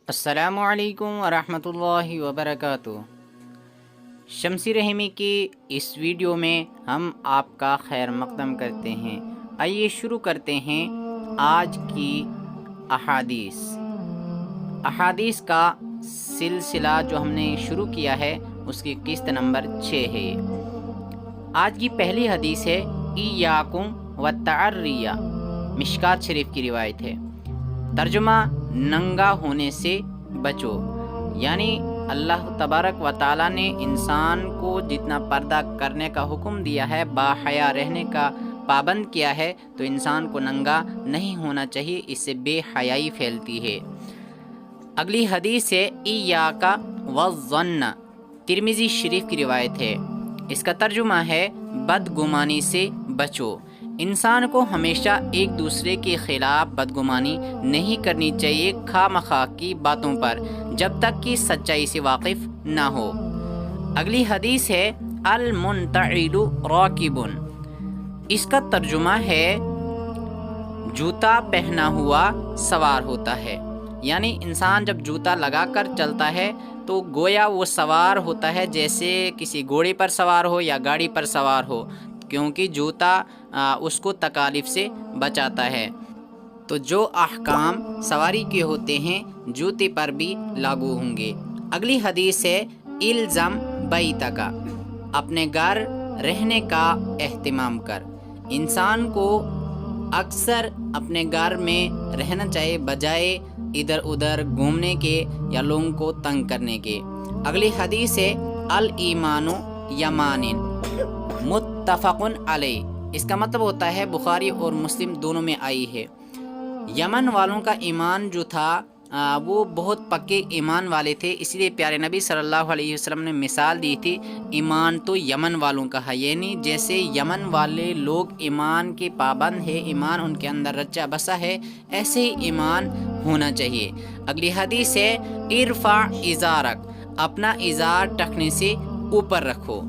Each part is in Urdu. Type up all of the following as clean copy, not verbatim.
السلام علیکم ورحمۃ اللہ وبرکاتہ۔ شمسی رحمی کی اس ویڈیو میں ہم آپ کا خیر مقدم کرتے ہیں۔ آئیے شروع کرتے ہیں آج کی احادیث کا سلسلہ جو ہم نے شروع کیا ہے، اس کی قسط نمبر 6 ہے۔ آج کی پہلی حدیث ہے ایاکم والتعریہ، مشکات شریف کی روایت ہے۔ ترجمہ: ننگا ہونے سے بچو، یعنی اللہ تبارک و تعالیٰ نے انسان کو جتنا پردہ کرنے کا حکم دیا ہے، باحیا رہنے کا پابند کیا ہے، تو انسان کو ننگا نہیں ہونا چاہیے، اس سے بے حیائی پھیلتی ہے۔ اگلی حدیث ہے ایاک والظن، ترمذی شریف کی روایت ہے۔ اس کا ترجمہ ہے بدگمانی سے بچو۔ انسان کو ہمیشہ ایک دوسرے کے خلاف بدگمانی نہیں کرنی چاہیے، خواہ مخواہ کی باتوں پر، جب تک کہ سچائی سے واقف نہ ہو۔ اگلی حدیث ہے المنتعل راکب، اس کا ترجمہ ہے جوتا پہنا ہوا سوار ہوتا ہے، یعنی انسان جب جوتا لگا کر چلتا ہے تو گویا وہ سوار ہوتا ہے، جیسے کسی گھوڑے پر سوار ہو یا گاڑی پر سوار ہو، کیونکہ جوتا اس کو تکالیف سے بچاتا ہے۔ تو جو احکام سواری کے ہوتے ہیں جوتے پر بھی لاگو ہوں گے۔ اگلی حدیث ہے الزم بیتک، اپنے گھر رہنے کا اہتمام کر۔ انسان کو اکثر اپنے گھر میں رہنا چاہیے، بجائے ادھر ادھر گھومنے کے یا لوگوں کو تنگ کرنے کے۔ اگلی حدیث ہے الایمان یمان متفق علیہ، اس کا مطلب ہوتا ہے بخاری اور مسلم دونوں میں آئی ہے۔ یمن والوں کا ایمان جو تھا وہ بہت پکے ایمان والے تھے، اس لیے پیارے نبی صلی اللہ علیہ وسلم نے مثال دی تھی، ایمان تو یمن والوں کا ہے، یعنی جیسے یمن والے لوگ ایمان کے پابند ہے، ایمان ان کے اندر رچا بسا ہے، ایسے ہی ایمان ہونا چاہیے۔ اگلی حدیث ہے ارفع ازارک، اپنا ازار ٹخنے سے اوپر رکھو۔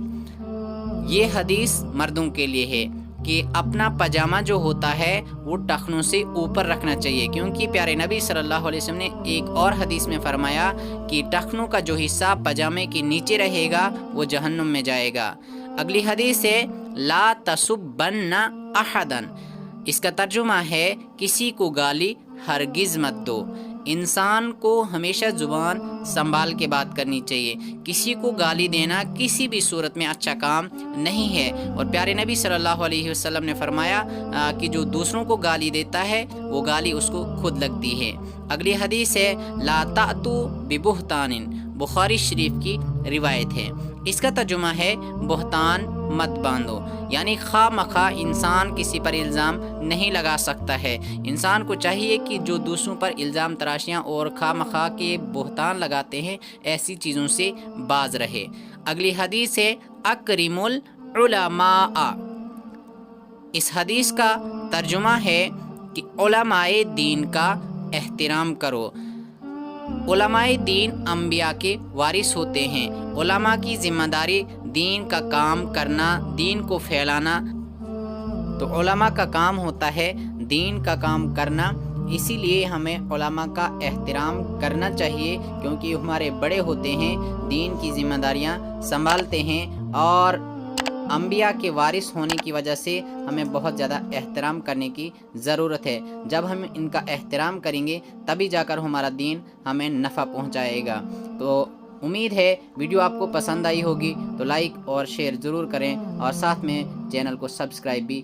یہ حدیث مردوں کے لیے ہے کہ اپنا پاجامہ جو ہوتا ہے وہ ٹخنوں سے اوپر رکھنا چاہیے، کیونکہ پیارے نبی صلی اللہ علیہ وسلم نے ایک اور حدیث میں فرمایا کہ ٹخنوں کا جو حصہ پاجامے کے نیچے رہے گا وہ جہنم میں جائے گا۔ اگلی حدیث ہے لا تسبن احدا، اس کا ترجمہ ہے کسی کو گالی ہرگز مت دو۔ انسان کو ہمیشہ زبان سنبھال کے بات کرنی چاہیے، کسی کو گالی دینا کسی بھی صورت میں اچھا کام نہیں ہے، اور پیارے نبی صلی اللہ علیہ وسلم نے فرمایا کہ جو دوسروں کو گالی دیتا ہے وہ گالی اس کو خود لگتی ہے۔ اگلی حدیث ہے لا تأتوا ببہتان، بخاری شریف کی روایت ہے۔ اس کا ترجمہ ہے بہتان مت باندھو، یعنی خواہ مخواہ انسان کسی پر الزام نہیں لگا سکتا ہے۔ انسان کو چاہیے کہ جو دوسروں پر الزام تراشیاں اور خواہ مخواہ کے بہتان لگاتے ہیں، ایسی چیزوں سے باز رہے۔ اگلی حدیث ہے اکرم العلماء، اس حدیث کا ترجمہ ہے کہ علماء دین کا احترام کرو۔ علماء دین انبیاء کے وارث ہوتے ہیں، علماء کی ذمہ داری دین کا کام کرنا، دین کو پھیلانا، تو علماء کا کام ہوتا ہے دین کا کام کرنا، اسی لیے ہمیں علماء کا احترام کرنا چاہیے، کیونکہ ہمارے بڑے ہوتے ہیں، دین کی ذمہ داریاں سنبھالتے ہیں، اور انبیاء کے وارث ہونے کی وجہ سے ہمیں بہت زیادہ احترام کرنے کی ضرورت ہے۔ جب ہم ان کا احترام کریں گے تبھی جا کر ہمارا دین ہمیں نفع پہنچائے گا۔ تو امید ہے ویڈیو آپ کو پسند آئی ہوگی، تو لائک اور شیئر ضرور کریں، اور ساتھ میں چینل کو سبسکرائب بھی